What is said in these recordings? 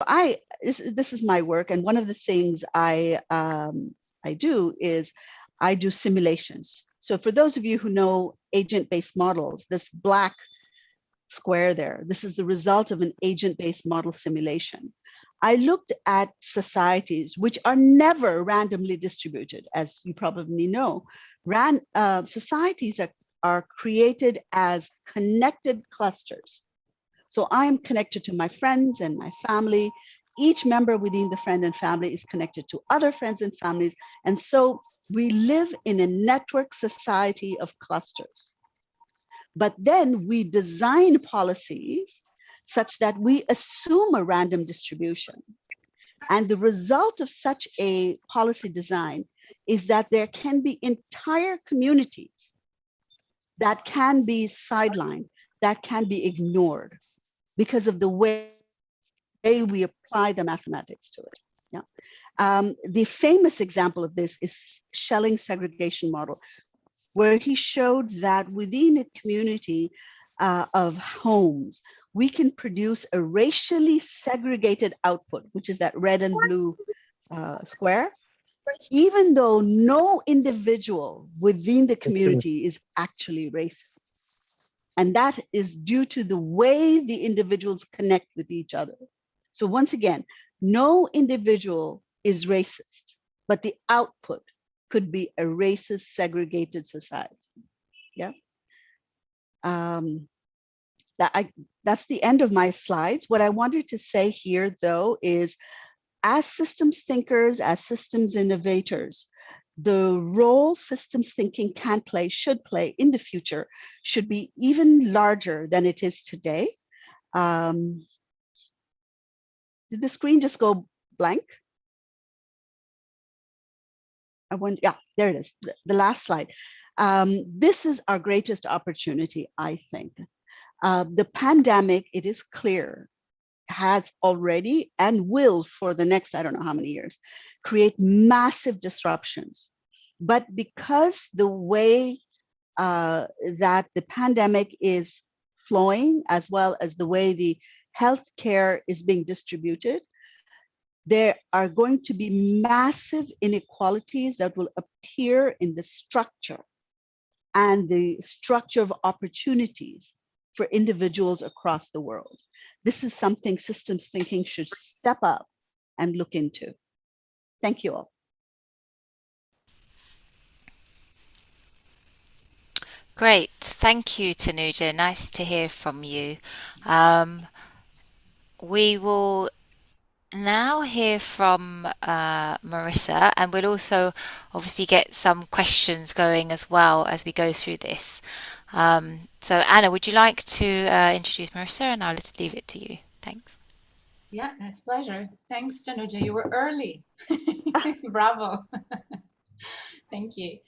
This is my work, and one of the things I do is I do simulations. So for those of you who know agent-based models, this black square there, this is the result of an agent-based model simulation. I looked at societies which are never randomly distributed, as you probably know. Societies are created as connected clusters. So I am connected to my friends and my family. Each member within the friend and family is connected to other friends and families. And so we live in a network society of clusters. But then we design policies such that we assume a random distribution. And the result of such a policy design is that there can be entire communities that can be sidelined, that can be ignored because of the way we apply the mathematics to it. Yeah. The famous example of this is Schelling's segregation model, where he showed that within a community of homes, we can produce a racially segregated output, which is that red and blue square, even though no individual within the community is actually racist. And that is due to the way the individuals connect with each other. So once again, no individual is racist, but the output could be a racist segregated society. Yeah. That's the end of my slides. What I wanted to say here, though, is as systems thinkers, as systems innovators, the role systems thinking can play, should play in the future, should be even larger than it is today. Did the screen just go blank? Yeah, there it is, the last slide. This is our greatest opportunity, I think. The pandemic, it is clear, has already and will for the next, I don't know how many years, create massive disruptions. But because the way that the pandemic is flowing, as well as the way the healthcare is being distributed, there are going to be massive inequalities that will appear in the structure and the structure of opportunities for individuals across the world. This is something systems thinking should step up and look into. Thank you all. Great. Thank you, Tanuja. Nice to hear from you. We will now hear from Marissa, and we'll also obviously get some questions going as well as we go through this. So, Anna, would you like to introduce Marissa, and I'll just leave it to you. Thanks. Yeah, it's a pleasure. Thanks, Tanuja. You were early. Bravo. Thank you.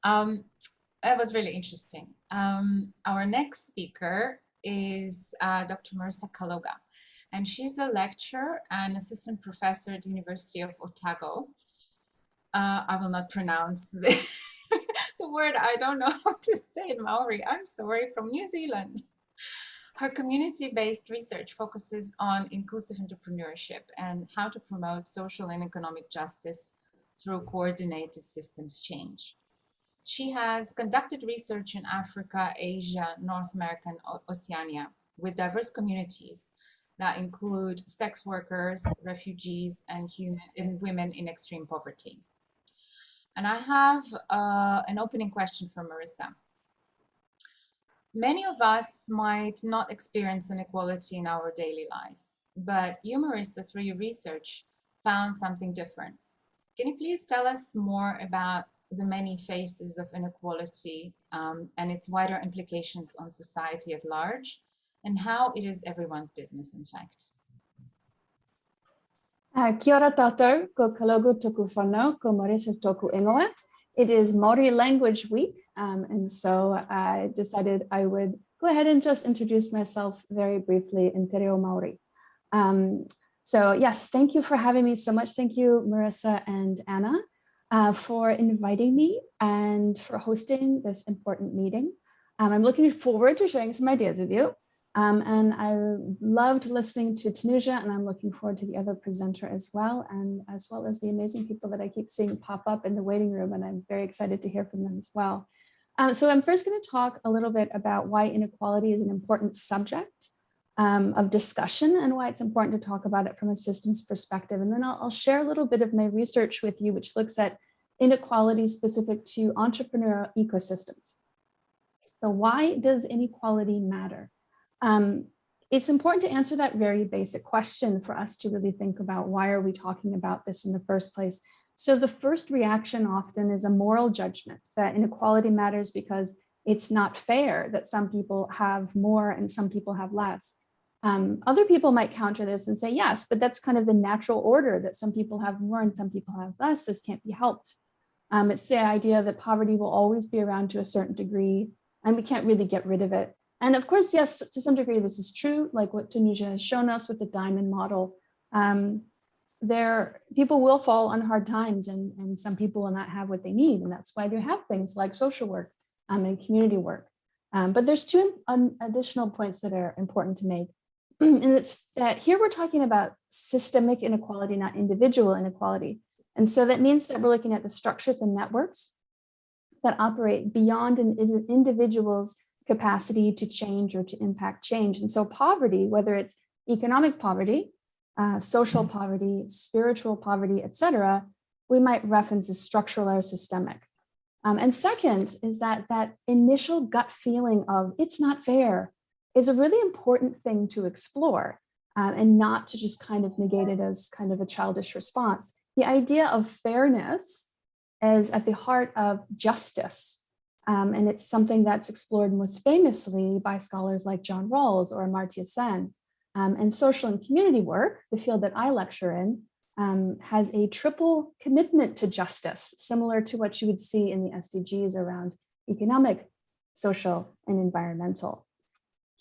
That was really interesting. Our next speaker is Dr. Marissa Kaloga, and she's a lecturer and assistant professor at the University of Otago. I will not pronounce the word. I don't know how to say it, Maori. I'm sorry, from New Zealand. Her community-based research focuses on inclusive entrepreneurship and how to promote social and economic justice through coordinated systems change. She has conducted research in Africa, Asia, North America, and Oceania with diverse communities that include sex workers, refugees, and women in extreme poverty. And I have an opening question for Marissa. Many of us might not experience inequality in our daily lives, but you, Marissa, through your research, found something different. Can you please tell us more about the many faces of inequality and its wider implications on society at large, and how it is everyone's business, in fact? Kia ora tātou, ko Kalogu toku whanau, ko Marissa toku ingoa. It is Māori Language Week, and so I decided I would go ahead and just introduce myself very briefly in Te Reo Māori. So yes, thank you for having me so much. Thank you, Marissa and Anna, for inviting me and for hosting this important meeting. I'm looking forward to sharing some ideas with you. And I loved listening to Tanuja, and I'm looking forward to the other presenter as well, and as well as the amazing people that I keep seeing pop up in the waiting room, and I'm very excited to hear from them as well. So I'm first going to talk a little bit about why inequality is an important subject of discussion and why it's important to talk about it from a systems perspective. And then I'll share a little bit of my research with you, which looks at inequality specific to entrepreneurial ecosystems. So why does inequality matter? It's important to answer that very basic question for us to really think about why are we talking about this in the first place. So the first reaction often is a moral judgment that inequality matters because it's not fair that some people have more and some people have less. Other people might counter this and say, yes, but that's kind of the natural order that some people have more and some people have less. This can't be helped. It's the idea that poverty will always be around to a certain degree and we can't really get rid of it. And of course, yes, to some degree, this is true, like what Tanuja has shown us with the diamond model. People will fall on hard times and some people will not have what they need. And that's why they have things like social work and community work. But there's two additional points that are important to make. And it's that here we're talking about systemic inequality, not individual inequality. And so that means that we're looking at the structures and networks that operate beyond an individual's capacity to change or to impact change. And so poverty, whether it's economic poverty, social poverty, spiritual poverty, et cetera, we might reference as structural or systemic. And second is that initial gut feeling of it's not fair is a really important thing to explore and not to just kind of negate it as kind of a childish response. The idea of fairness is at the heart of justice. And it's something that's explored most famously by scholars like John Rawls or Amartya Sen. And social and community work, the field that I lecture in, has a triple commitment to justice, similar to what you would see in the SDGs around economic, social, and environmental.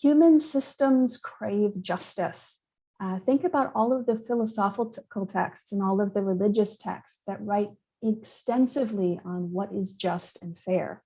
Human systems crave justice. Think about all of the philosophical texts and all of the religious texts that write extensively on what is just and fair.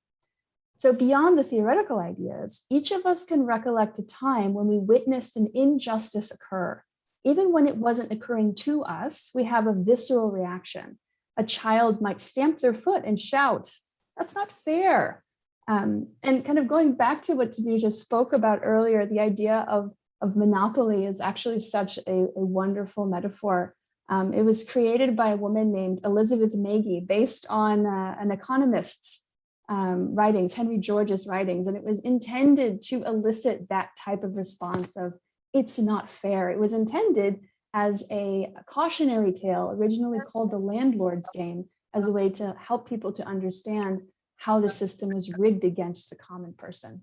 So beyond the theoretical ideas, each of us can recollect a time when we witnessed an injustice occur. Even when it wasn't occurring to us, we have a visceral reaction. A child might stamp their foot and shout, "That's not fair." And kind of going back to what Tanuja spoke about earlier, the idea of monopoly is actually such a wonderful metaphor. It was created by a woman named Elizabeth Magee based on an economist's writings, Henry George's writings, and it was intended to elicit that type of response of it's not fair. It was intended as a cautionary tale, originally called the landlord's game, as a way to help people to understand how the system is rigged against the common person.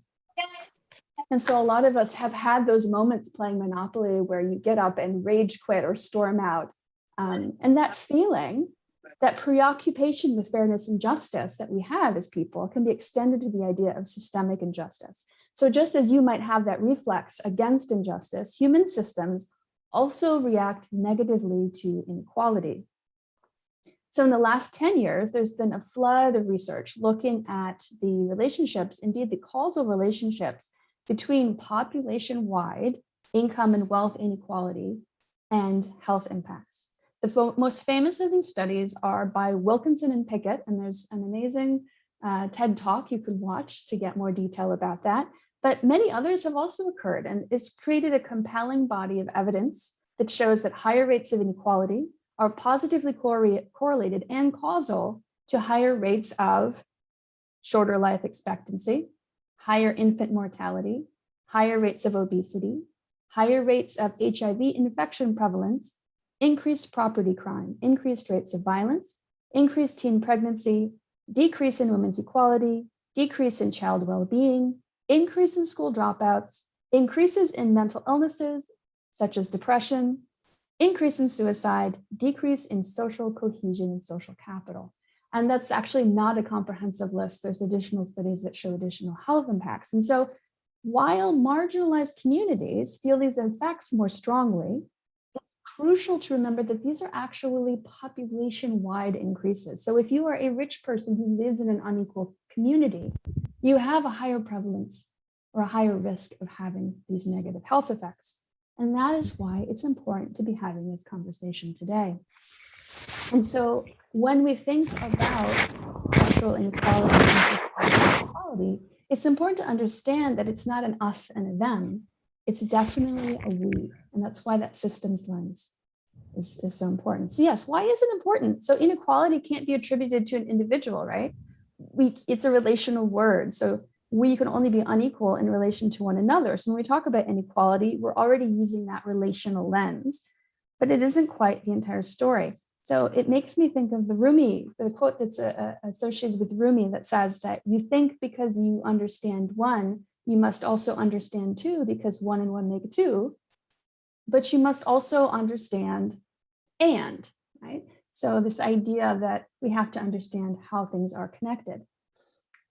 And so a lot of us have had those moments playing Monopoly where you get up and rage quit or storm out. And that feeling, that preoccupation with fairness and justice that we have as people can be extended to the idea of systemic injustice. So just as you might have that reflex against injustice, human systems also react negatively to inequality. So in the last 10 years, there's been a flood of research looking at the relationships, indeed the causal relationships between population-wide income and wealth inequality and health impacts. The most famous of these studies are by Wilkinson and Pickett, and there's an amazing TED Talk you could watch to get more detail about that. But many others have also occurred, and it's created a compelling body of evidence that shows that higher rates of inequality are positively correlated and causal to higher rates of shorter life expectancy, higher infant mortality, higher rates of obesity, higher rates of HIV infection prevalence, increased property crime, increased rates of violence, increased teen pregnancy, decrease in women's equality, decrease in child well-being, increase in school dropouts, increases in mental illnesses such as depression, increase in suicide, decrease in social cohesion and social capital. And that's actually not a comprehensive list. There's additional studies that show additional health impacts. And so while marginalized communities feel these effects more strongly, it's crucial to remember that these are actually population-wide increases. So if you are a rich person who lives in an unequal community, you have a higher prevalence or a higher risk of having these negative health effects. And that is why it's important to be having this conversation today. And so when we think about sexual inequality and societal inequality, it's important to understand that it's not an us and a them. It's definitely a we. And that's why that systems lens is so important. So yes, why is it important? So inequality can't be attributed to an individual, right? It's a relational word. So we can only be unequal in relation to one another. So when we talk about inequality, we're already using that relational lens, but it isn't quite the entire story. So it makes me think of the quote that's associated with Rumi that says that you think because you understand one, you must also understand two, because one and one make two, but you must also understand and, right? So this idea that we have to understand how things are connected.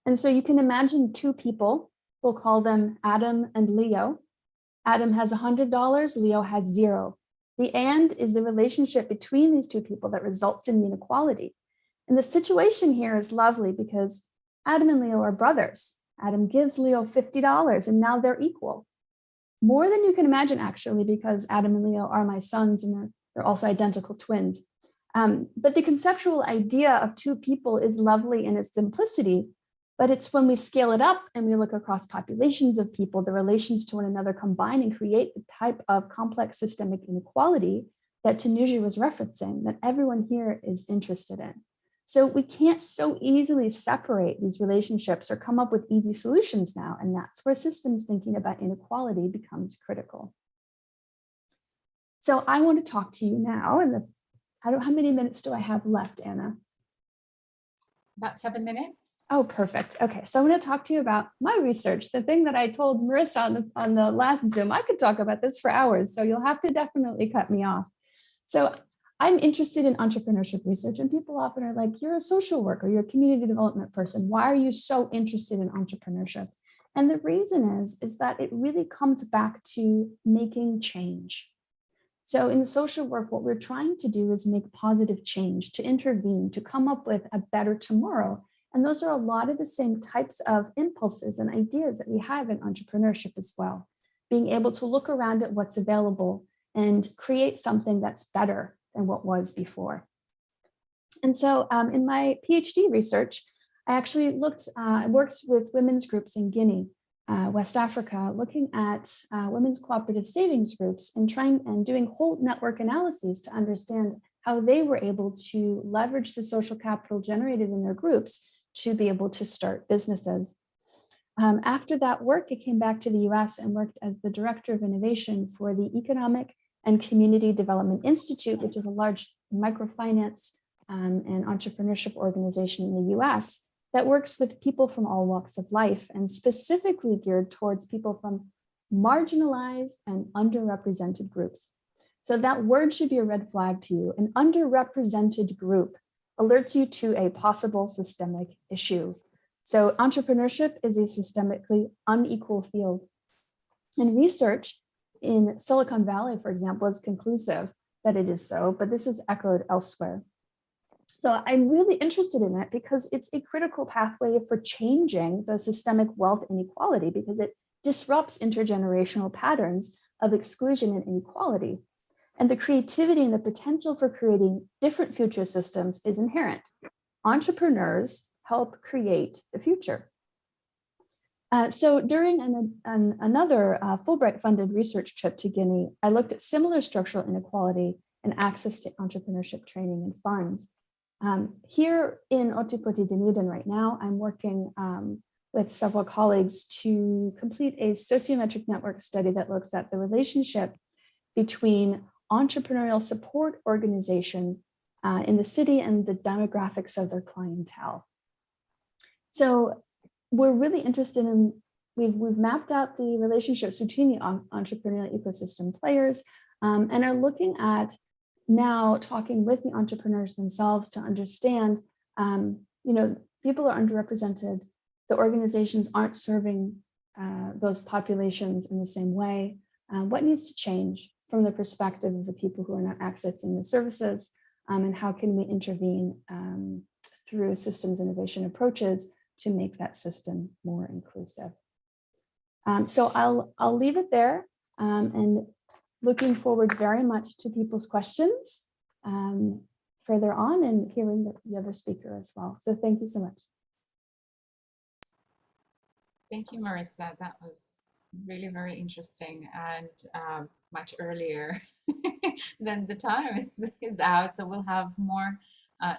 And so you can imagine two people, we'll call them Adam and Leo. Adam has $100, Leo has 0. The and is the relationship between these two people that results in the inequality. And the situation here is lovely because Adam and Leo are brothers. Adam gives Leo $50 and now they're equal. More than you can imagine, actually, because Adam and Leo are my sons and they're also identical twins. But the conceptual idea of two people is lovely in its simplicity, but it's when we scale it up and we look across populations of people, the relations to one another combine and create the type of complex systemic inequality that Tanuja was referencing, that everyone here is interested in. So we can't so easily separate these relationships or come up with easy solutions now. And that's where systems thinking about inequality becomes critical. So I want to talk to you now. And how many minutes do I have left, Anna? About 7 minutes. Oh, perfect. Okay, so I'm going to talk to you about my research, the thing that I told Marissa on the last Zoom. I could talk about this for hours, so you'll have to definitely cut me off. So I'm interested in entrepreneurship research, and people often are like, you're a social worker, you're a community development person. Why are you so interested in entrepreneurship? And the reason is that it really comes back to making change. So in social work, what we're trying to do is make positive change, to intervene, to come up with a better tomorrow. And those are a lot of the same types of impulses and ideas that we have in entrepreneurship as well. Being able to look around at what's available and create something that's better than what was before. And so in my PhD research, I actually worked with women's groups in Guinea, West Africa, looking at women's cooperative savings groups and doing whole network analyses to understand how they were able to leverage the social capital generated in their groups to be able to start businesses. After that work, I came back to the US and worked as the Director of Innovation for the Economic and Community Development Institute, which is a large microfinance and entrepreneurship organization in the US that works with people from all walks of life and specifically geared towards people from marginalized and underrepresented groups. So that word should be a red flag to you. An underrepresented group alerts you to a possible systemic issue. So entrepreneurship is a systemically unequal field. And research in Silicon Valley, for example, is conclusive that it is so, but this is echoed elsewhere. So I'm really interested in it because it's a critical pathway for changing the systemic wealth inequality because it disrupts intergenerational patterns of exclusion and inequality. And the creativity and the potential for creating different future systems is inherent. Entrepreneurs help create the future. So during another Fulbright-funded research trip to Guinea, I looked at similar structural inequality and access to entrepreneurship training and funds. Here in Otipoti, Dunedin right now, I'm working with several colleagues to complete a sociometric network study that looks at the relationship between entrepreneurial support organization in the city and the demographics of their clientele. So we're really interested in, we've mapped out the relationships between the entrepreneurial ecosystem players and are looking at now talking with the entrepreneurs themselves to understand, people are underrepresented. The organizations aren't serving those populations in the same way. What needs to change from the perspective of the people who are not accessing the services, and how can we intervene through systems innovation approaches to make that system more inclusive? So I'll leave it there, and looking forward very much to people's questions further on, and hearing the other speaker as well. So thank you so much. Thank you, Marissa. That was really very interesting and much earlier than the time is out. So we'll have more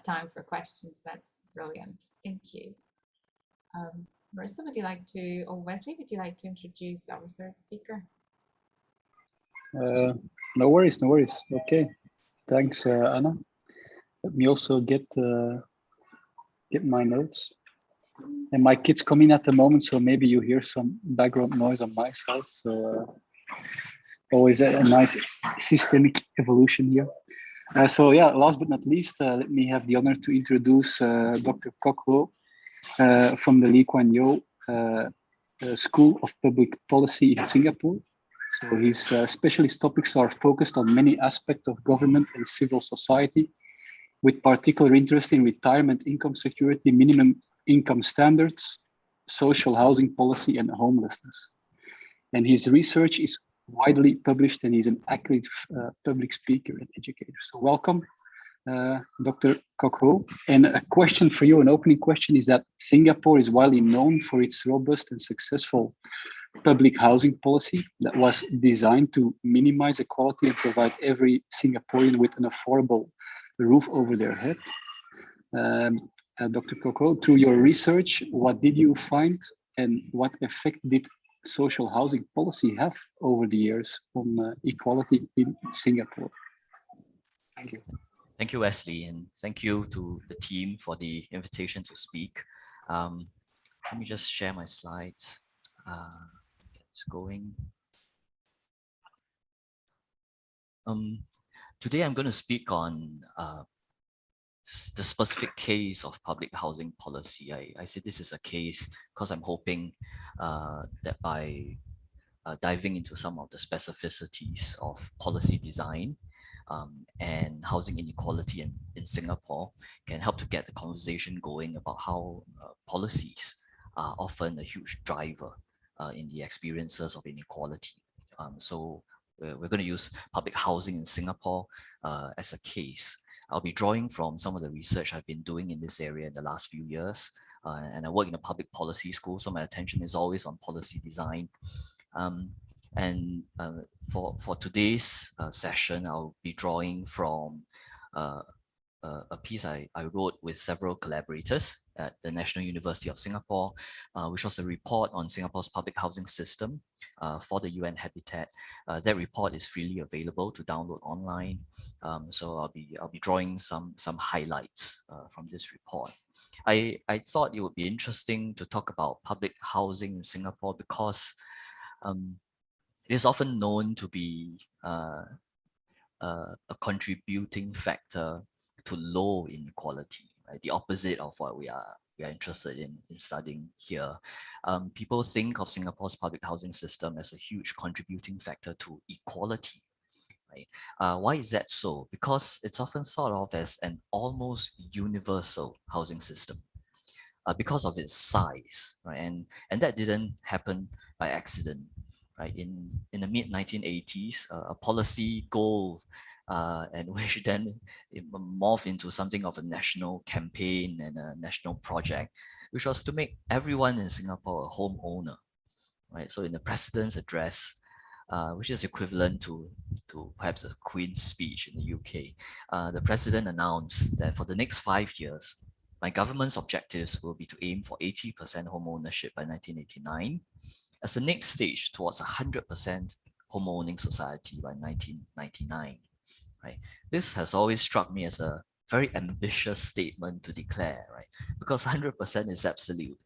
time for questions. That's brilliant. Thank you. Marissa, would you like to, or Wesley, would you like to introduce our third speaker? No worries, no worries. Okay, thanks, Anna. Let me also get my notes. And my kids come in at the moment, so maybe you hear some background noise on my side. So always a nice systemic evolution here. So yeah, last but not least, let me have the honor to introduce Dr. Kok Ho from the Lee Kuan Yew School of Public Policy in Singapore. So his specialist topics are focused on many aspects of government and civil society, with particular interest in retirement income security, minimum income standards, social housing policy, and homelessness. And his research is widely published, and he's an active public speaker and educator. So welcome, Dr. Kok Ho. And a question for you, an opening question, is that Singapore is widely known for its robust and successful public housing policy that was designed to minimize inequality and provide every Singaporean with an affordable roof over their head. Dr. Kok Ho, through your research, what did you find and what effect did social housing policy have over the years on equality in Singapore? Thank you. Thank you, Wesley, and thank you to the team for the invitation to speak. Let me just share my slides. Get this going. Today I'm going to speak on the specific case of public housing policy. I say this is a case because I'm hoping that by diving into some of the specificities of policy design and housing inequality in Singapore can help to get the conversation going about how policies are often a huge driver in the experiences of inequality. So we're going to use public housing in Singapore as a case. I'll be drawing from some of the research I've been doing in this area in the last few years. And I work in a public policy school, so my attention is always on policy design. For today's session, I'll be drawing from a piece I wrote with several collaborators at the National University of Singapore, which was a report on Singapore's public housing system for the UN Habitat. That report is freely available to download online. So I'll be drawing some highlights from this report. I thought it would be interesting to talk about public housing in Singapore because it is often known to be a contributing factor to low inequality, right? The opposite of what we are interested in studying here. People think of Singapore's public housing system as a huge contributing factor to equality, right? Why is that so? Because it's often thought of as an almost universal housing system because of its size, right? And that didn't happen by accident, right? In the mid-1980s, a policy goal and which then morphed into something of a national campaign and a national project, which was to make everyone in Singapore a homeowner, right? So in the President's address, which is equivalent to perhaps a Queen's speech in the UK, the President announced that for the next 5 years, my government's objectives will be to aim for 80% home ownership by 1989, as the next stage towards 100% home owning society by 1999. Right? This has always struck me as a very ambitious statement to declare, right? Because 100% is absolute.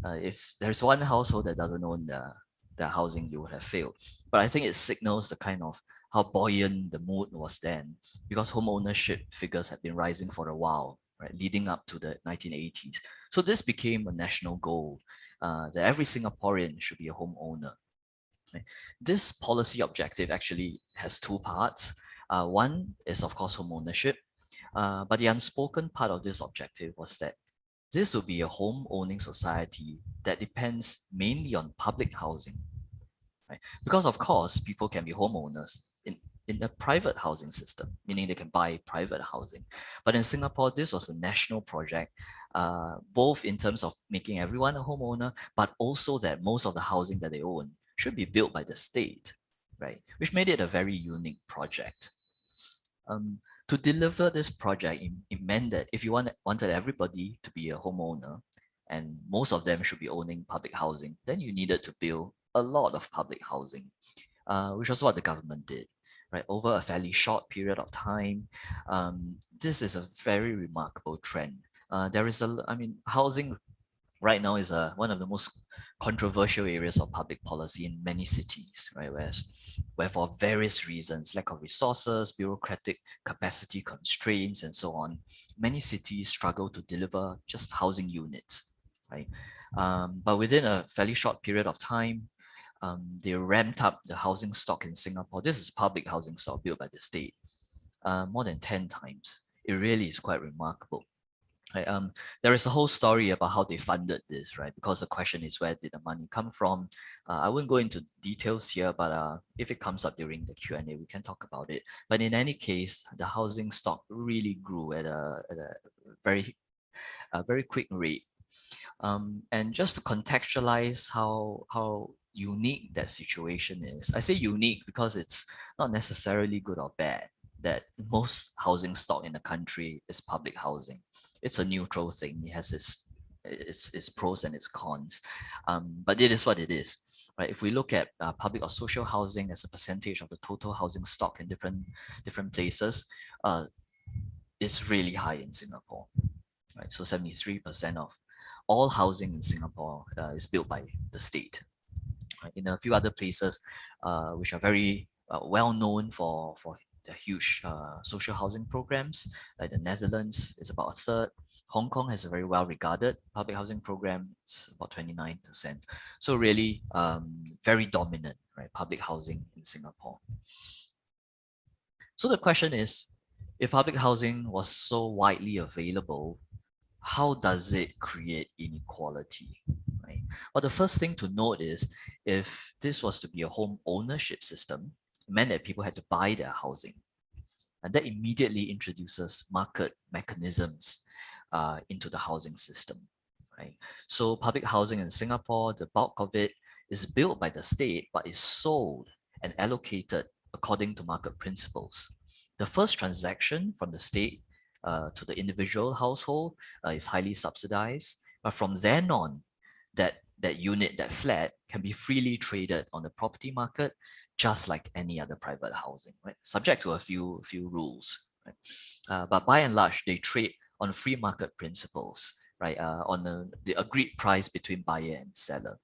If there's one household that doesn't own their housing, you would have failed. But I think it signals the kind of how buoyant the mood was then, because home ownership figures had been rising for a while, right, leading up to the 1980s. So this became a national goal that every Singaporean should be a homeowner. Right? This policy objective actually has two parts. One is, of course, home ownership, but the unspoken part of this objective was that this will be a home owning society that depends mainly on public housing right? Because of course, people can be homeowners in a private housing system, meaning they can buy private housing. But in Singapore, this was a national project, both in terms of making everyone a homeowner, but also that most of the housing that they own should be built by the state, right? Which made it a very unique project. To deliver this project, it meant that if you wanted everybody to be a homeowner, and most of them should be owning public housing, then you needed to build a lot of public housing, which was what the government did, right? Over a fairly short period of time. This is a very remarkable trend. Housing right now is one of the most controversial areas of public policy in many cities, right? Where for various reasons, lack of resources, bureaucratic capacity constraints, and so on, many cities struggle to deliver just housing units, right? But within a fairly short period of time, they ramped up the housing stock in Singapore. This is public housing stock built by the state, more than 10 times. It really is quite remarkable. Right? There is a whole story about how they funded this, right? Because the question is, where did the money come from? I won't go into details here, but if it comes up during the Q&A, we can talk about it. But in any case, the housing stock really grew at a very quick rate. And just to contextualize how unique that situation is, I say unique because it's not necessarily good or bad that most housing stock in the country is public housing. It's a neutral thing. It has its pros and its cons, but it is what it is, right? If we look at public or social housing as a percentage of the total housing stock in different places, it's really high in Singapore, right? So 73% of all housing in Singapore is built by the state. Right? In a few other places, which are very well known for their huge social housing programs, like the Netherlands is about a third. Hong Kong has a very well regarded public housing program, it's about 29%. So really very dominant, right? Public housing in Singapore. So the question is, if public housing was so widely available, how does it create inequality? Right? Well, the first thing to note is, if this was to be a home ownership system, it meant that people had to buy their housing. And that immediately introduces market mechanisms into the housing system. Right? So public housing in Singapore, the bulk of it is built by the state, but is sold and allocated according to market principles. The first transaction from the state to the individual household is highly subsidized. But from then on, that unit, that flat, can be freely traded on the property market, just like any other private housing, right? Subject to a few rules, right? But by and large, they trade on free market principles, right? On the agreed price between buyer and seller.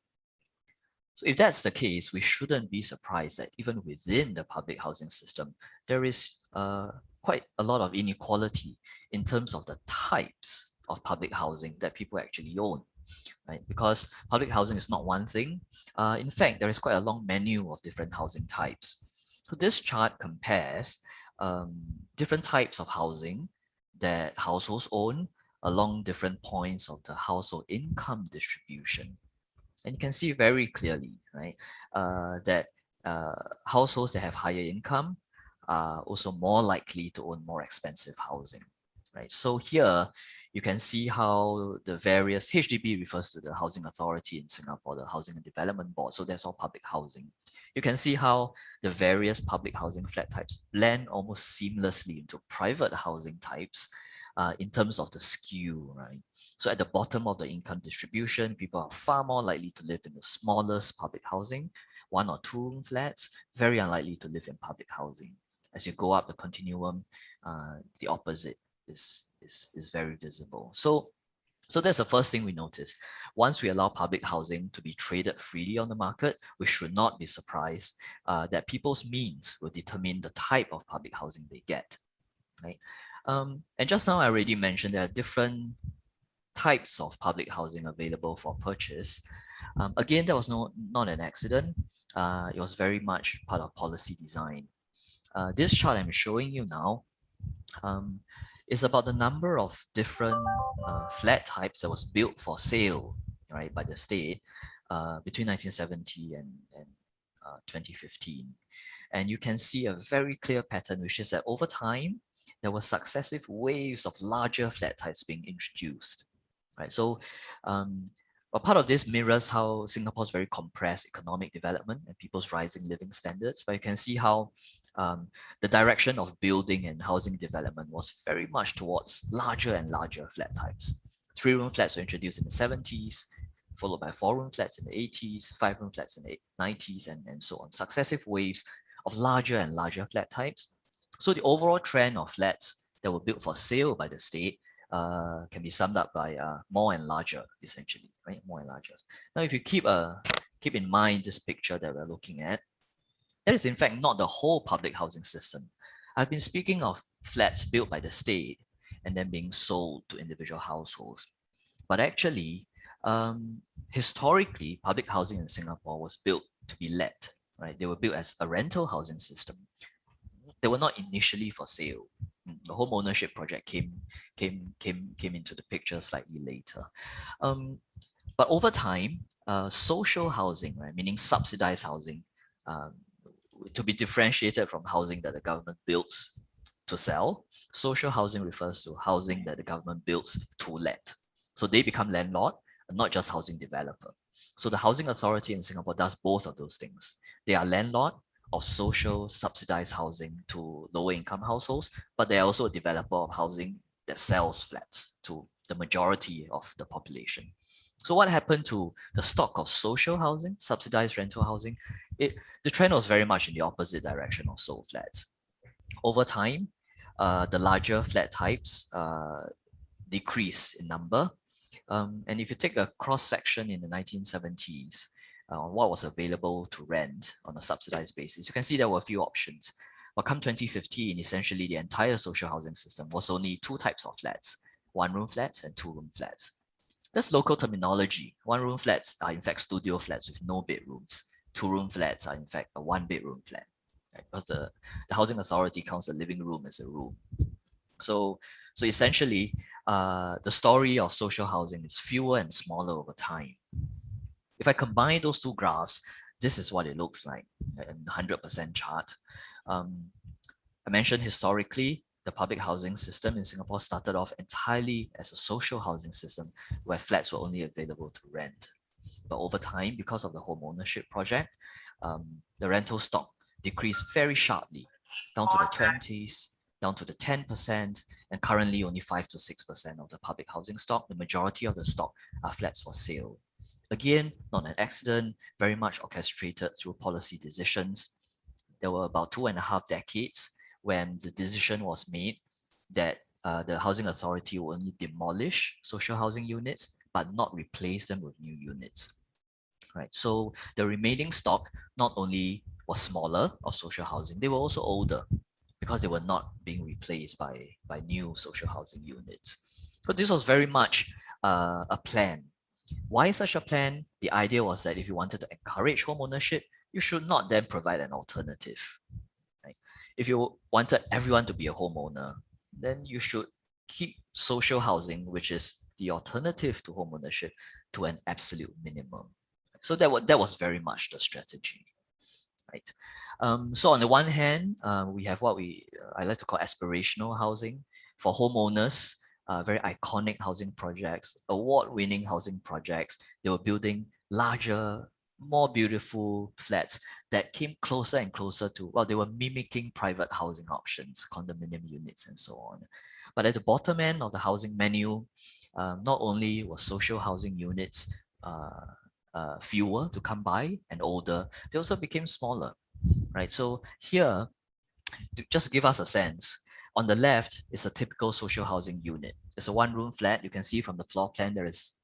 So if that's the case, we shouldn't be surprised that even within the public housing system, there is quite a lot of inequality in terms of the types of public housing that people actually own, right? Because public housing is not one thing. In fact, there is quite a long menu of different housing types. So this chart compares different types of housing that households own along different points of the household income distribution. And you can see very clearly, right, that households that have higher income are also more likely to own more expensive housing, right? So here you can see how the various, HDB refers to the Housing Authority in Singapore, the Housing and Development Board, so that's all public housing. You can see how the various public housing flat types blend almost seamlessly into private housing types in terms of the skew, right? So at the bottom of the income distribution, people are far more likely to live in the smallest public housing, 1 or 2 room flats, very unlikely to live in public housing. As you go up the continuum, the opposite is very visible. So that's the first thing we notice. Once we allow public housing to be traded freely on the market, we should not be surprised that people's means will determine the type of public housing they get, right? And just now I already mentioned there are different types of public housing available for purchase. Again, that was not an accident. It was very much part of policy design. This chart I'm showing you now is about the number of different flat types that was built for sale, right, by the state between 1970 and 2015. And you can see a very clear pattern, which is that over time, there were successive waves of larger flat types being introduced. Right? So a part of this mirrors how Singapore's very compressed economic development and people's rising living standards. But you can see how the direction of building and housing development was very much towards larger and larger flat types. 3-room flats were introduced in the 70s, followed by 4-room flats in the 80s, 5-room flats in the 90s, and so on. Successive waves of larger and larger flat types. So the overall trend of flats that were built for sale by the state can be summed up by more and larger, essentially, right? More and larger. Now, if you keep in mind this picture that we're looking at, that is in fact not the whole public housing system. I've been speaking of flats built by the state and then being sold to individual households. But actually, historically, public housing in Singapore was built to be let, right? They were built as a rental housing system. They were not initially for sale. The home ownership project came into the picture slightly later. But over time, social housing, right, meaning subsidized housing, to be differentiated from housing that the government builds to sell. Social housing refers to housing that the government builds to let. So they become landlord, and not just housing developer. So the Housing Authority in Singapore does both of those things. They are landlord of social subsidized housing to lower income households, but they are also a developer of housing that sells flats to the majority of the population. So what happened to the stock of social housing, subsidized rental housing? The trend was very much in the opposite direction of sold flats. Over time, the larger flat types decrease in number. And if you take a cross section in the 1970s, what was available to rent on a subsidized basis, you can see there were a few options. But come 2015, essentially the entire social housing system was only 2 types of flats, 1-room flats and 2-room flats. That's local terminology. 1-room flats are in fact studio flats with no bedrooms. 2-room flats are in fact a 1-bedroom flat, right? Because the Housing Authority counts the living room as a room. So essentially, the story of social housing is fewer and smaller over time. If I combine those 2 graphs, this is what it looks like in the 100% chart. I mentioned historically, the public housing system in Singapore started off entirely as a social housing system where flats were only available to rent. But over time, because of the home ownership project, the rental stock decreased very sharply down to the 20s, down to the 10%, and currently only 5 to 6% of the public housing stock. The majority of the stock are flats for sale. Again, not an accident, very much orchestrated through policy decisions. There were about 2.5 decades when the decision was made that the Housing Authority will only demolish social housing units, but not replace them with new units. Right. So the remaining stock not only was smaller of social housing, they were also older because they were not being replaced by new social housing units. So this was very much a plan. Why such a plan? The idea was that if you wanted to encourage home ownership, you should not then provide an alternative. Right? If you wanted everyone to be a homeowner, then you should keep social housing, which is the alternative to home ownership, to an absolute minimum. So that was very much the strategy. Right. So on the one hand, we have what I like to call aspirational housing for homeowners, very iconic housing projects, award-winning housing projects. They were building larger, more beautiful flats that came closer and closer to, well, they were mimicking private housing options, condominium units, and so on. But at the bottom end of the housing menu, not only were social housing units fewer to come by and older, they also became smaller, right? So here, to just give us a sense, on the left is a typical social housing unit. It's a 1-room flat. You can see from the floor plan there is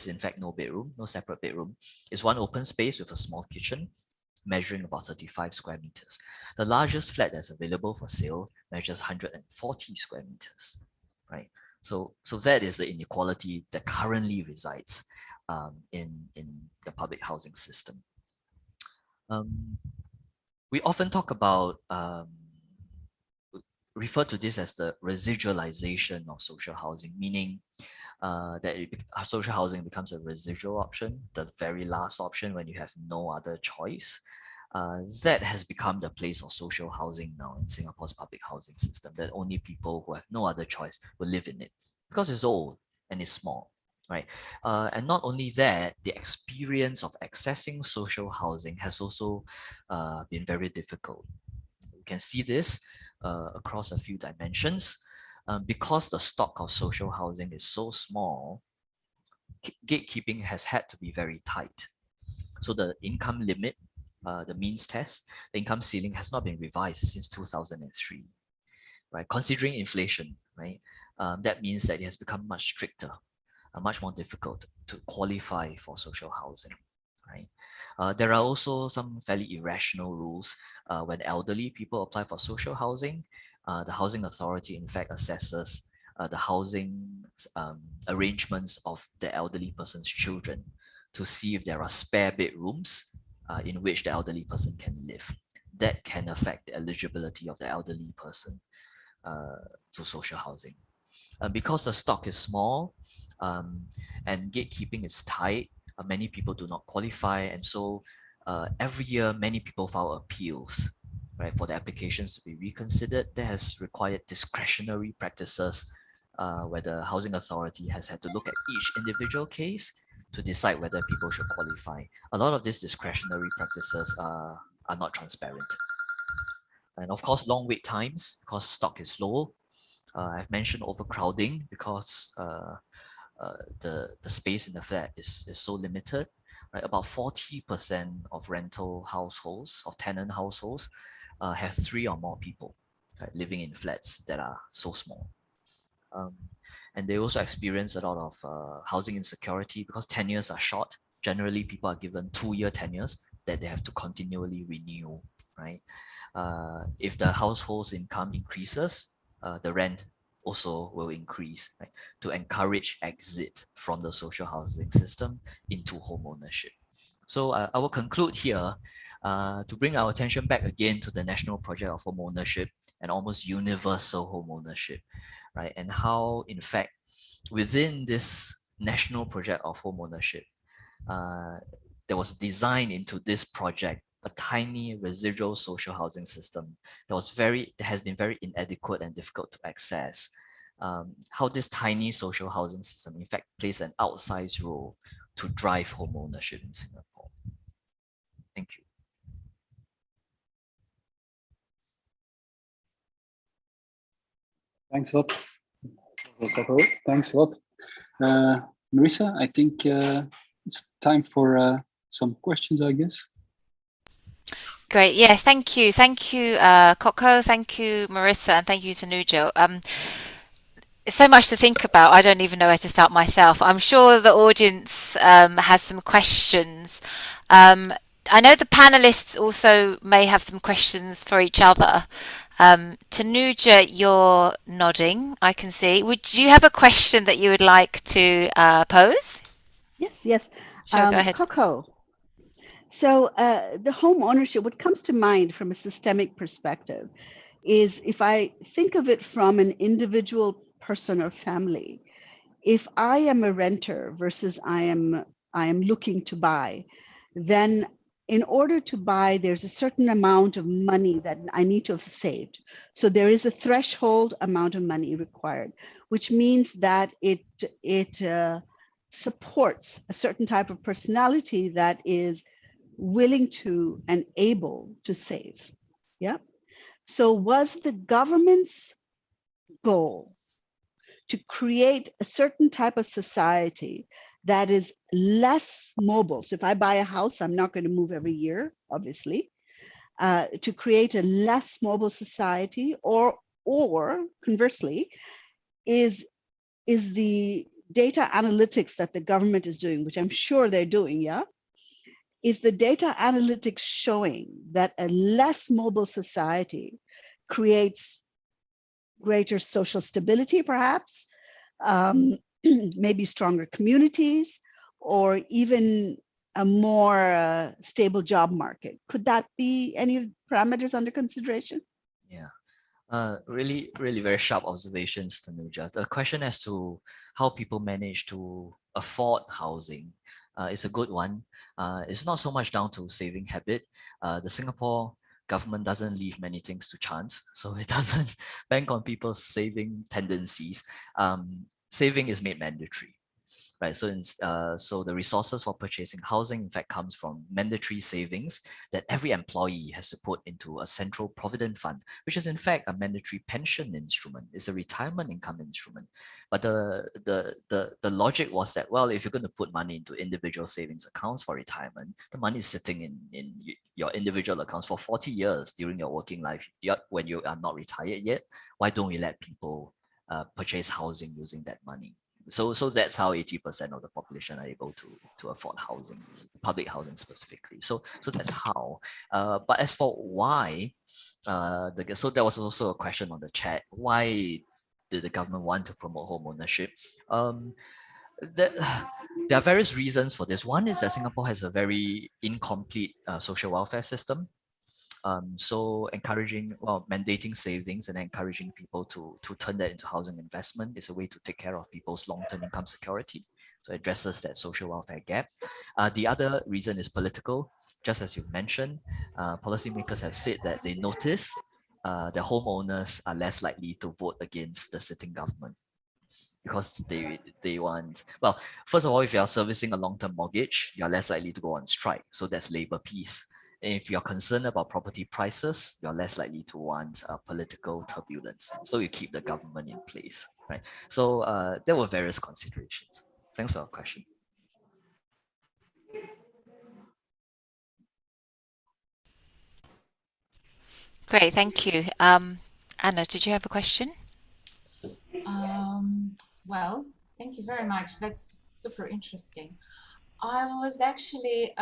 in fact no bedroom, no separate bedroom. It's one open space with a small kitchen measuring about 35 square meters. The largest flat that's available for sale measures 140 square meters, right? So that is the inequality that currently resides in the public housing system. We often talk about, refer to this as the residualization of social housing, meaning that social housing becomes a residual option, the very last option when you have no other choice. that has become the place of social housing now in Singapore's public housing system, that only people who have no other choice will live in it because it's old and it's small, right? And not only that, the experience of accessing social housing has also been very difficult. You can see this across a few dimensions. Because the stock of social housing is so small, gatekeeping has had to be very tight. So the income limit, the means test, the income ceiling has not been revised since 2003, right? Considering inflation, right? That means that it has become much stricter, much more difficult to qualify for social housing, right? There are also some fairly irrational rules when elderly people apply for social housing. The housing authority, in fact, assesses the housing arrangements of the elderly person's children to see if there are spare bedrooms in which the elderly person can live. That can affect the eligibility of the elderly person to social housing. Because the stock is small and gatekeeping is tight, many people do not qualify. And so every year, many people file appeals, right, for the applications to be reconsidered. That has required discretionary practices where the housing authority has had to look at each individual case to decide whether people should qualify. A lot of these discretionary practices are not transparent. And of course, long wait times because stock is low. I've mentioned overcrowding because the space in the flat is so limited. Right? About 40% of rental households, of tenant households, have 3 or more people, right, living in flats that are so small. And they also experience a lot of housing insecurity because tenures are short. Generally, people are given 2-year tenures that they have to continually renew, right? If the household's income increases, the rent also will increase, right, to encourage exit from the social housing system into home ownership. So I will conclude here to bring our attention back again to the national project of home ownership and almost universal home ownership, right? And how, in fact, within this national project of home ownership, there was designed into this project a tiny residual social housing system that has been very inadequate and difficult to access. How this tiny social housing system, in fact, plays an outsized role to drive home ownership in Singapore. Thank you. Thanks a lot. Thanks a lot. Marissa, I think it's time for some questions, I guess. Great. Yeah, thank you. Thank you, Coco. Thank you, Marissa, and thank you, Tanujo. So much to think about. I don't even know where to start myself. I'm sure the audience has some questions. I know the panelists also may have some questions for each other. Tanuja, you're nodding, I can see. Would you have a question that you would like to pose? Yes. Sure, go ahead. Coco. So the home ownership, what comes to mind from a systemic perspective is if I think of it from an individual person or family, if I am a renter versus I am looking to buy, then in order to buy, there's a certain amount of money that I need to have saved. So there is a threshold amount of money required, which means that it supports a certain type of personality that is willing to and able to save. Yeah. So was the government's goal to create a certain type of society that is less mobile? So if I buy a house, I'm not going to move every year, obviously. To create a less mobile society, or conversely, is the data analytics that the government is doing, which I'm sure they're doing, yeah, is the data analytics showing that a less mobile society creates greater social stability, perhaps, maybe stronger communities, or even a more stable job market? Could that be any of the parameters under consideration? Yeah. Really very sharp observations, Tanuja. The question as to how people manage to afford housing is a good one. It's not so much down to saving habit. The Singapore government doesn't leave many things to chance, so it doesn't bank on people's saving tendencies. Saving is made mandatory. Right, so the resources for purchasing housing, in fact, comes from mandatory savings that every employee has to put into a central provident fund, which is in fact a mandatory pension instrument. It's a retirement income instrument. But the logic was that, well, if you're going to put money into individual savings accounts for retirement, the money is sitting in your individual accounts for 40 years during your working life. When you are not retired yet, why don't we let people purchase housing using that money? So that's how 80% of the population are able to afford housing, public housing specifically. So that's how. But as for why, so there was also a question on the chat. Why did the government want to promote home ownership? There are various reasons for this. One is that Singapore has a very incomplete social welfare system. So mandating savings and encouraging people to turn that into housing investment is a way to take care of people's long-term income security. So it addresses that social welfare gap. The other reason is political. Just as you've mentioned, policymakers have said that they notice that homeowners are less likely to vote against the sitting government because they want, well, first of all, if you are servicing a long-term mortgage, you're less likely to go on strike. So that's labor peace. If you're concerned about property prices, you're less likely to want political turbulence. So you keep the government in place, right? So there were various considerations. Thanks for your question. Great, thank you. Anna, did you have a question? Well, thank you very much. That's super interesting. I was actually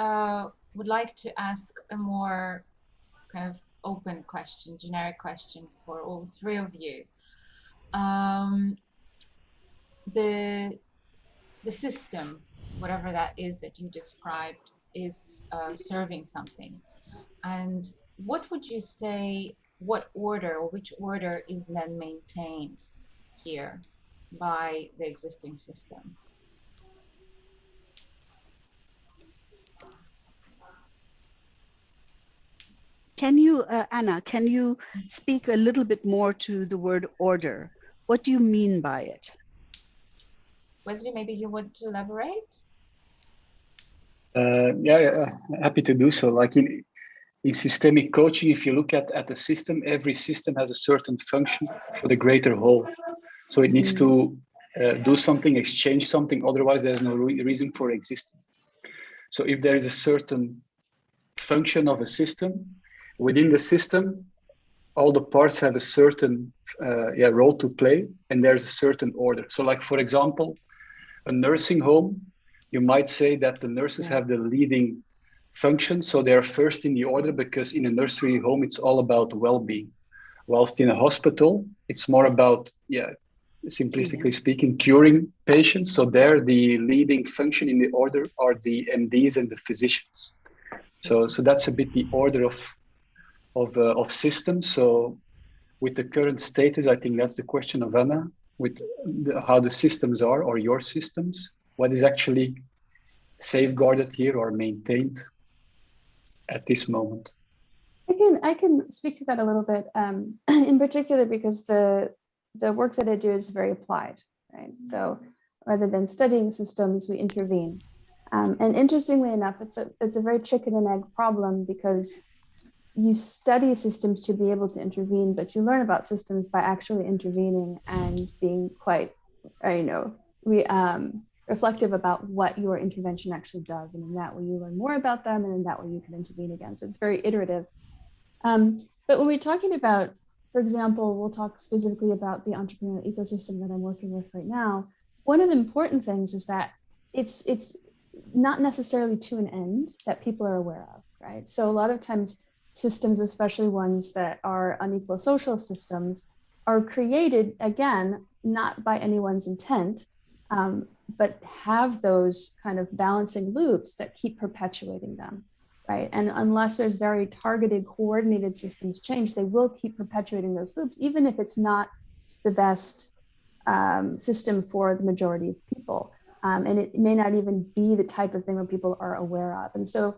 would like to ask a more kind of open question, generic question for all three of you. The system, whatever that is that you described, is serving something. And what would you say, what order or which order is then maintained here by the existing system? Can you, Anna, can you speak a little bit more to the word order? What do you mean by it? Wesley, maybe you want to elaborate? Yeah, happy to do so. Like in systemic coaching, if you look at the system, every system has a certain function for the greater whole. So it needs to do something, exchange something, otherwise there's no reason for existing. So if there is a certain function of a system, within the system, all the parts have a certain role to play, and there's a certain order. So like, for example, a nursing home, you might say that the nurses have the leading function. So they're first in the order because in a nursery home, it's all about well-being. Whilst in a hospital, it's more about, simplistically speaking, curing patients. So there, the leading function in the order are the MDs and the physicians. So that's a bit the order of systems. So with the current status, I think that's the question of Anna, with how the systems are, or your systems, what is actually safeguarded here or maintained at this moment. I can speak to that a little bit, in particular because the work that I do is very applied, right? So rather than studying systems, we intervene. And interestingly enough, it's a very chicken and egg problem, because you study systems to be able to intervene, but you learn about systems by actually intervening and being quite, reflective about what your intervention actually does. And in that way, you learn more about them, and in that way, you can intervene again. So it's very iterative. But when we're talking about, for example, we'll talk specifically about the entrepreneurial ecosystem that I'm working with right now. One of the important things is that it's not necessarily to an end that people are aware of, right? So a lot of times systems, especially ones that are unequal social systems, are created, again, not by anyone's intent, but have those kind of balancing loops that keep perpetuating them, right? And unless there's very targeted, coordinated systems change, they will keep perpetuating those loops, even if it's not the best system for the majority of people. and it may not even be the type of thing that people are aware of. And so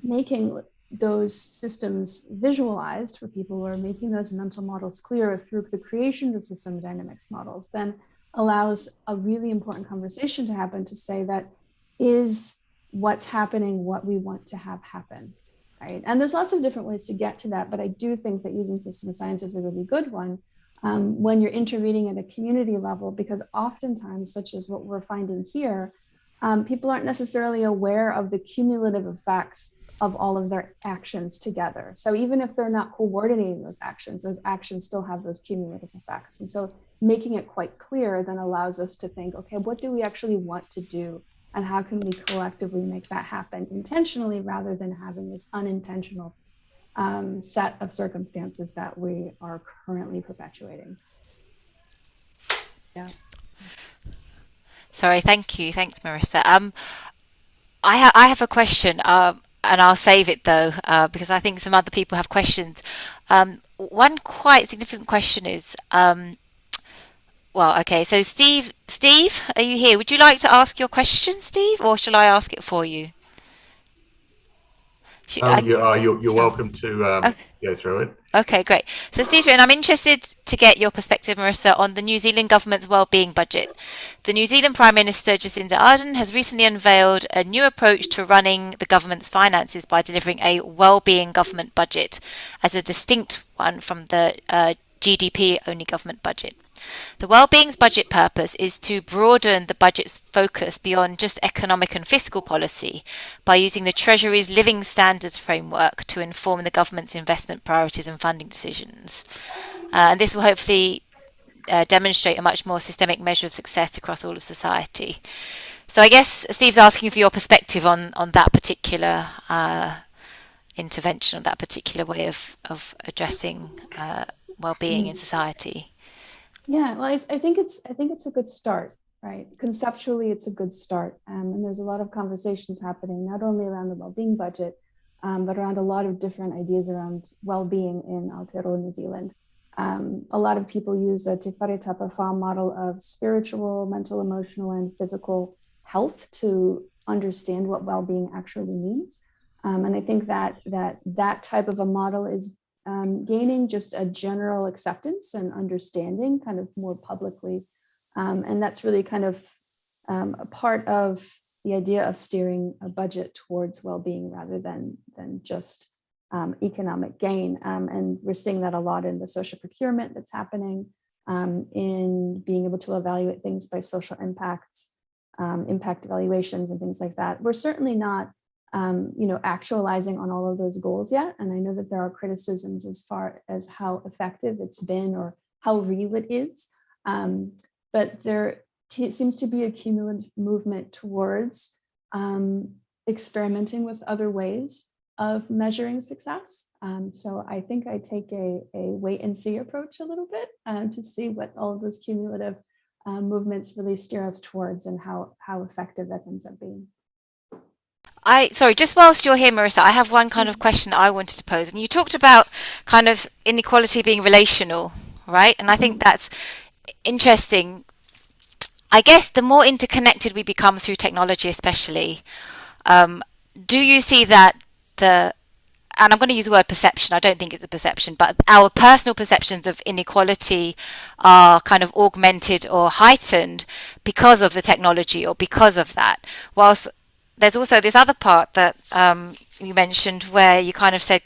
making those systems visualized for people, or making those mental models clearer through the creation of system dynamics models, then allows a really important conversation to happen, to say that, is what's happening what we want to have happen, right? And there's lots of different ways to get to that, but I do think that using system science is a really good one when you're intervening at a community level, because oftentimes, such as what we're finding here, people aren't necessarily aware of the cumulative effects of all of their actions together. So even if they're not coordinating those actions still have those cumulative effects. And so making it quite clear then allows us to think, okay, what do we actually want to do? And how can we collectively make that happen intentionally, rather than having this unintentional set of circumstances that we are currently perpetuating. Yeah. Sorry, thank you. Thanks, Marissa. I have a question, and I'll save it though, because I think some other people have questions. One quite significant question is, well, okay, so Steve, are you here? Would you like to ask your question, Steve, or shall I ask it for you? You're Sure. welcome to Okay. go through it. Okay, great. So, Stephen, I'm interested to get your perspective, Marissa, on the New Zealand government's wellbeing budget. The New Zealand Prime Minister, Jacinda Ardern, has recently unveiled a new approach to running the government's finances by delivering a wellbeing government budget as a distinct one from the GDP-only government budget. The Wellbeing's budget purpose is to broaden the budget's focus beyond just economic and fiscal policy by using the Treasury's Living Standards framework to inform the government's investment priorities and funding decisions. And this will hopefully demonstrate a much more systemic measure of success across all of society. So I guess Steve's asking for your perspective on that particular intervention, on that particular way of addressing well-being in society. Yeah, well, I think it's a good start, right? Conceptually, it's a good start, and there's a lot of conversations happening not only around the well-being budget, but around a lot of different ideas around well-being in Aotearoa, New Zealand. A lot of people use the Te Whare Tapa Whā model of spiritual, mental, emotional, and physical health to understand what well-being actually means, and I think that type of a model is gaining just a general acceptance and understanding kind of more publicly. And that's really kind of a part of the idea of steering a budget towards well-being rather than just economic gain. And we're seeing that a lot in the social procurement that's happening, in being able to evaluate things by social impacts, impact evaluations and things like that. We're certainly not actualizing on all of those goals yet. And I know that there are criticisms as far as how effective it's been or how real it is. But there seems to be a cumulative movement towards experimenting with other ways of measuring success. So I think I take a wait and see approach a little bit to see what all of those cumulative movements really steer us towards and how effective that ends up being. Sorry, just whilst you're here, Marissa, I have one kind of question that I wanted to pose. And you talked about kind of inequality being relational, right? And I think that's interesting. I guess the more interconnected we become through technology, especially, do you see that and I'm going to use the word perception, I don't think it's a perception, but our personal perceptions of inequality are kind of augmented or heightened because of the technology or because of that, whilst there's also this other part that you mentioned where you kind of said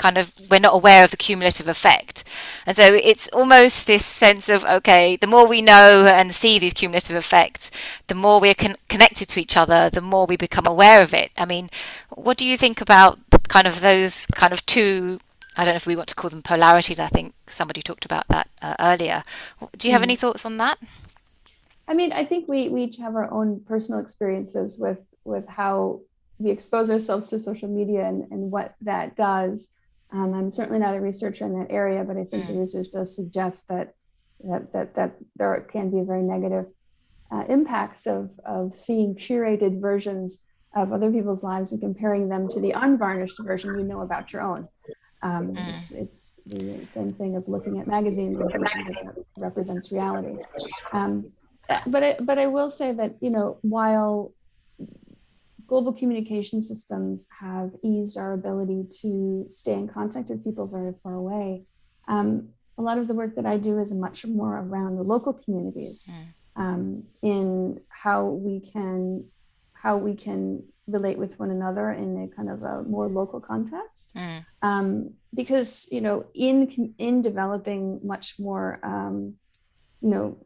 we're not aware of the cumulative effect. And so it's almost this sense of, okay, the more we know and see these cumulative effects, the more we're connected to each other, the more we become aware of it. I mean, what do you think about kind of those kind of two, I don't know if we want to call them polarities, I think somebody talked about that earlier. Do you have any thoughts on that? I mean, I think we each have our own personal experiences with how we expose ourselves to social media and what that does. I'm certainly not a researcher in that area, but I think the research does suggest that there can be very negative impacts of seeing curated versions of other people's lives and comparing them to the unvarnished version you know about your own. It's the same thing of looking at magazines and thinking that represents reality. But I will say that, you know, while global communication systems have eased our ability to stay in contact with people very far away, a lot of the work that I do is much more around the local communities, in how we can relate with one another in a kind of a more local context. Because, you know, in developing much more, you know,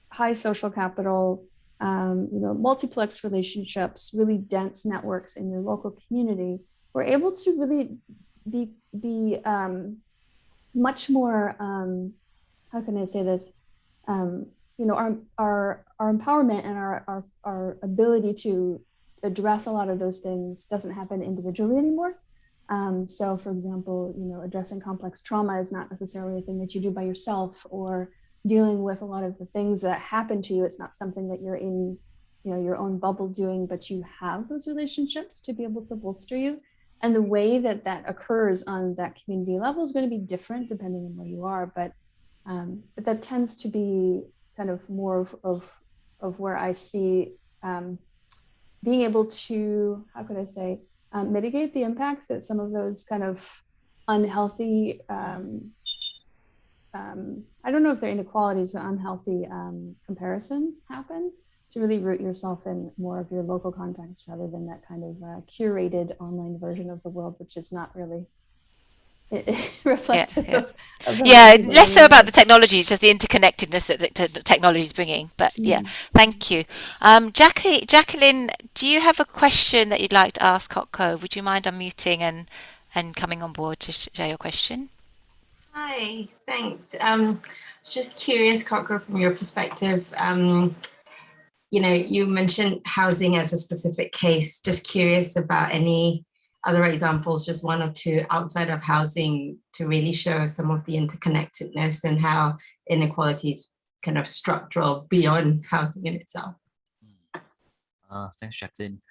high social capital, you know, multiplex relationships, really dense networks in your local community, we're able to really be much more, how can I say this? You know, our empowerment and our ability to address a lot of those things doesn't happen individually anymore. So, for example, you know, addressing complex trauma is not necessarily a thing that you do by yourself, or dealing with a lot of the things that happen to you. It's not something that you're in, you know, your own bubble doing, but you have those relationships to be able to bolster you. And the way that that occurs on that community level is going to be different depending on where you are. But that tends to be kind of more of where I see being able to, how could I say, mitigate the impacts that some of those kind of unhealthy, I don't know if they're inequalities, but unhealthy comparisons happen, to really root yourself in more of your local context rather than that kind of curated online version of the world, which is not really reflective of less so about the technology, it's just the interconnectedness that the technology is bringing. But yeah, thank you. Jacqueline, do you have a question that you'd like to ask Kotko? Would you mind unmuting and coming on board to share your question? Hi, thanks. Just curious, Kotko, from your perspective, you know, you mentioned housing as a specific case. Just curious about any other examples, just one or two outside of housing, to really show some of the interconnectedness and how inequality is kind of structural beyond housing in itself. Thanks, Jacqueline.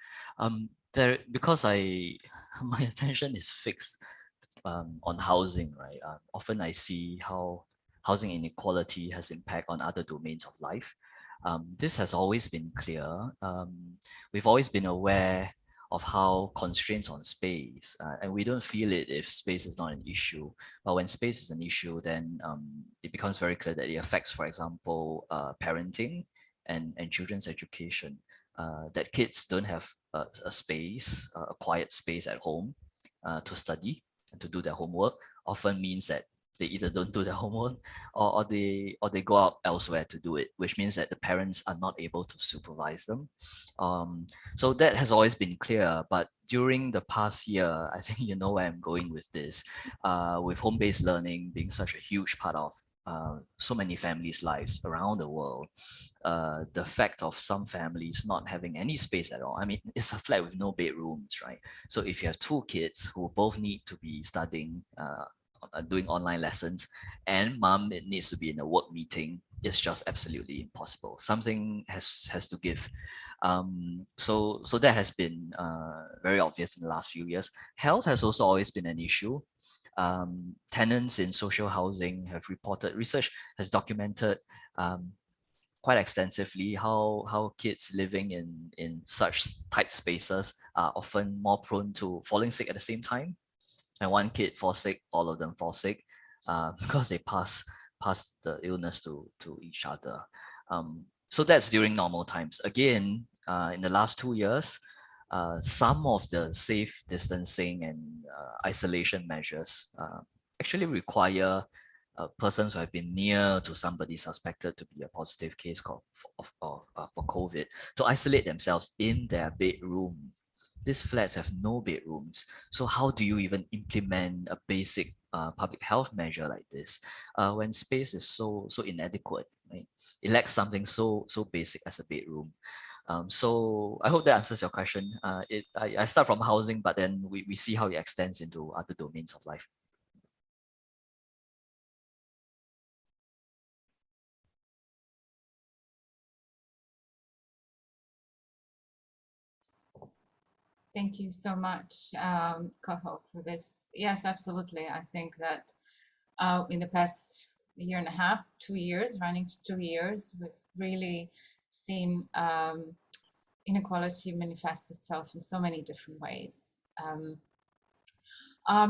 Because my attention is fixed on housing, right? Often I see how housing inequality has impact on other domains of life. This has always been clear. We've always been aware of how constraints on space, and we don't feel it if space is not an issue. But when space is an issue, then it becomes very clear that it affects, for example, parenting and children's education. That kids don't have a space, a quiet space at home to study and to do their homework, often means that they either don't do their homework or they go out elsewhere to do it, which means that the parents are not able to supervise them. So that has always been clear, but during the past year, I think you know where I'm going with this, with home-based learning being such a huge part of so many families' lives around the world, the fact of some families not having any space at all. I mean, it's a flat with no bedrooms, right? So if you have two kids who both need to be studying, doing online lessons, and mom, it needs to be in a work meeting, it's just absolutely impossible. Something has to give. So that has been very obvious in the last few years. Health has also always been an issue. Tenants in social housing have reported, research has documented quite extensively how kids living in such tight spaces are often more prone to falling sick at the same time. And one kid falls sick, all of them fall sick because they pass the illness to each other. So that's during normal times. Again, in the last 2 years, some of the safe distancing and isolation measures actually require persons who have been near to somebody suspected to be a positive case for COVID to isolate themselves in their bedroom. These flats have no bedrooms. So how do you even implement a basic public health measure like this when space is so inadequate? Right? It lacks something so basic as a bedroom. So I hope that answers your question. I start from housing, but then we see how it extends into other domains of life. Thank you so much, Koho, for this. Yes, absolutely. I think that in the past year and a half, 2 years, running to 2 years, we've really seen inequality manifest itself in so many different ways.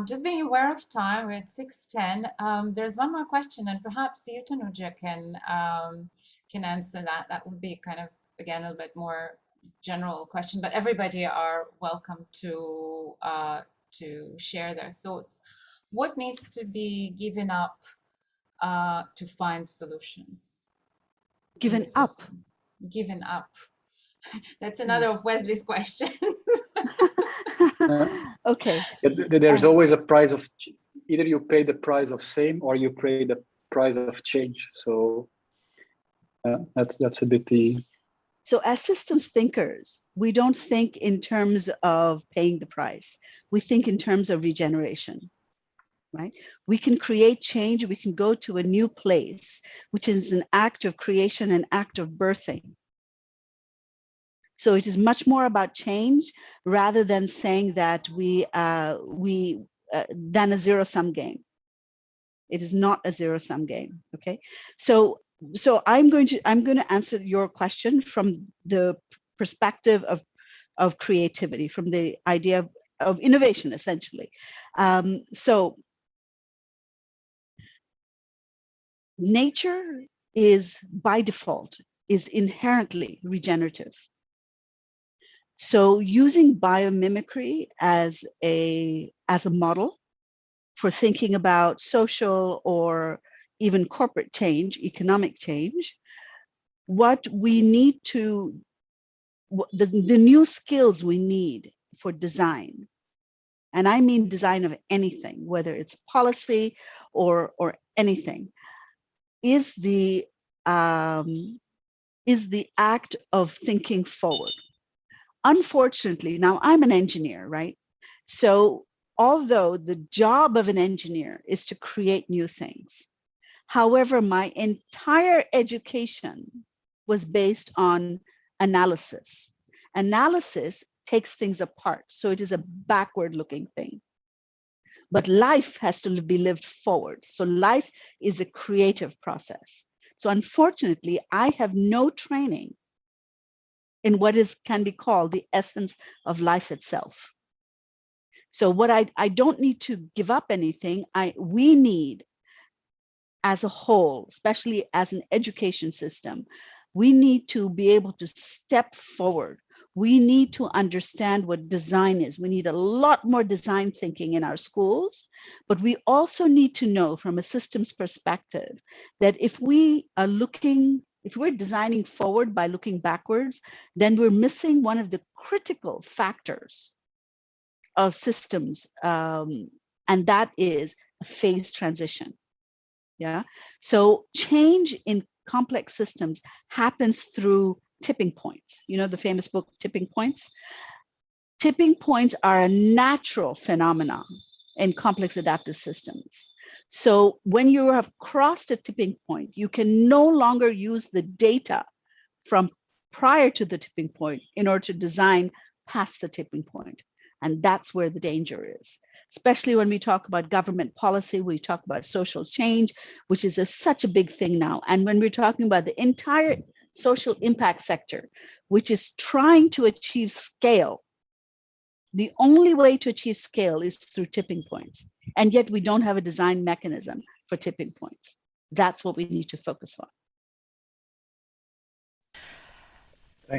Just being aware of time, we're at 6:10. There's one more question, and perhaps you, Tanuja, can answer that. That would be kind of, again, a little bit more general question, but everybody are welcome to share their thoughts. What needs to be given up to find solutions? Given up. Given up. That's another of Wesley's questions. Okay. There's always a price of, either you pay the price of same or you pay the price of change. So that's a bit the. So as systems thinkers, we don't think in terms of paying the price. We think in terms of regeneration, right? We can create change. We can go to a new place, which is an act of creation, an act of birthing. So it is much more about change rather than saying that than a zero-sum game. It is not a zero-sum game. Okay, so I'm going to answer your question from the perspective of creativity, from the idea of innovation, essentially. So nature is by default is inherently regenerative. So using biomimicry as a model for thinking about social or even corporate change, economic change, what we need to, the new skills we need for design, and I mean design of anything, whether it's policy or anything, is the act of thinking forward. Unfortunately, now I'm an engineer, right? So although the job of an engineer is to create new things, however, my entire education was based on analysis. Analysis takes things apart, so it is a backward-looking thing. But life has to be lived forward. So life is a creative process. So unfortunately, I have no training in what can be called the essence of life itself. So what I don't need to give up anything. We need, as a whole, especially as an education system, we need to be able to step forward. We need to understand what design is. We need a lot more design thinking in our schools, but we also need to know from a systems perspective that if we're designing forward by looking backwards, then we're missing one of the critical factors of systems, and that is a phase transition. Yeah. So change in complex systems happens through tipping points. You know, the famous book, Tipping Points? Tipping points are a natural phenomenon in complex adaptive systems. So when you have crossed a tipping point, you can no longer use the data from prior to the tipping point in order to design past the tipping point. And that's where the danger is, especially when we talk about government policy, we talk about social change, which is such a big thing now. And when we're talking about the entire social impact sector, which is trying to achieve scale, the only way to achieve scale is through tipping points. And yet we don't have a design mechanism for tipping points. That's what we need to focus on.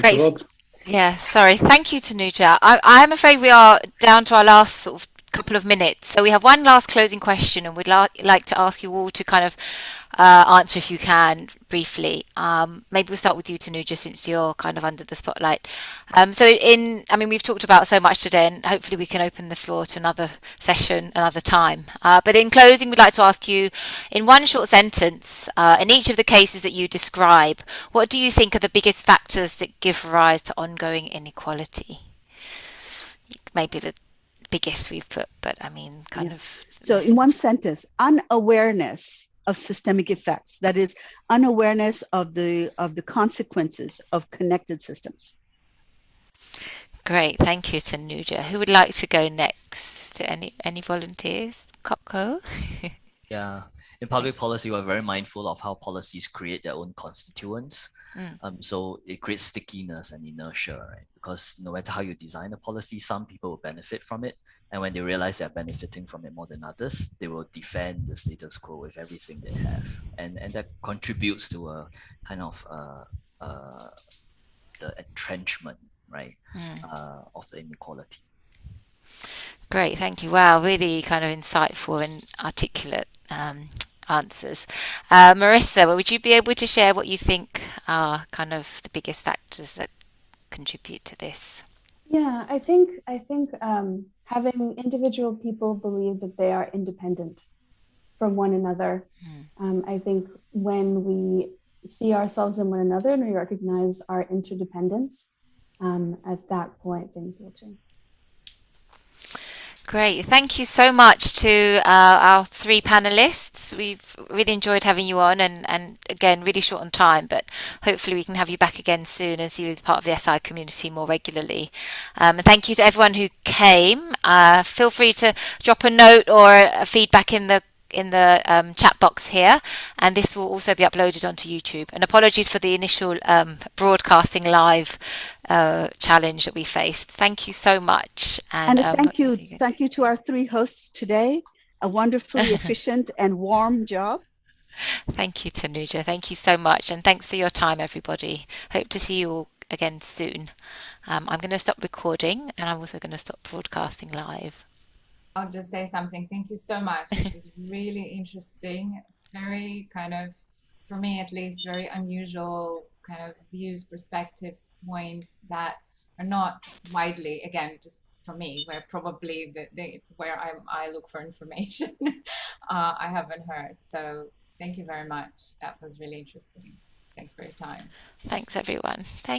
Thanks a lot. Yeah, sorry. Thank you, Tanuja. I'm afraid we are down to our last sort of couple of minutes. So we have one last closing question, and we'd like to ask you all to kind of answer if you can briefly. Maybe we'll start with you, Tanuja, since you're kind of under the spotlight. We've talked about so much today, and hopefully we can open the floor to another session another time. But in closing, we'd like to ask you, in one short sentence, in each of the cases that you describe, what do you think are the biggest factors that give rise to ongoing inequality? Maybe the biggest we've put, but I mean, kind of. So in one sentence, unawareness of systemic effects, that is unawareness of the consequences of connected systems. Great, thank you, Tanuja. Who would like to go next? Any volunteers? Kopko? Yeah, in public policy, we're very mindful of how policies create their own constituents. So it creates stickiness and inertia, right? Because no matter how you design a policy, some people will benefit from it. And when they realize they're benefiting from it more than others, they will defend the status quo with everything they have. And that contributes to a kind of the entrenchment, right, of the inequality. Great, thank you. Wow, really kind of insightful and articulate answers. Marissa, would you be able to share what you think are kind of the biggest factors that contribute to this? Yeah, I think having individual people believe that they are independent from one another. I think when we see ourselves in one another and we recognize our interdependence, at that point things will change. Great. Thank you so much to our three panelists. We've really enjoyed having you on and again, really short on time, but hopefully we can have you back again soon and see you as part of the SI community more regularly. And thank you to everyone who came. Feel free to drop a note or a feedback in the chat box here, and this will also be uploaded onto YouTube. And apologies for the initial broadcasting live challenge that we faced. Thank you so much. And thank you to our three hosts today. A wonderfully efficient and warm job. Thank you, Tanuja. Thank you so much. And thanks for your time, everybody. Hope to see you all again soon. I'm going to stop recording and I'm also going to stop broadcasting live. I'll just say something. Thank you so much. It was really interesting, very kind of, for me at least, very unusual kind of views, perspectives, points that are not widely, again, just for me, where probably where I look for information, I haven't heard. So thank you very much. That was really interesting. Thanks for your time. Thanks, everyone.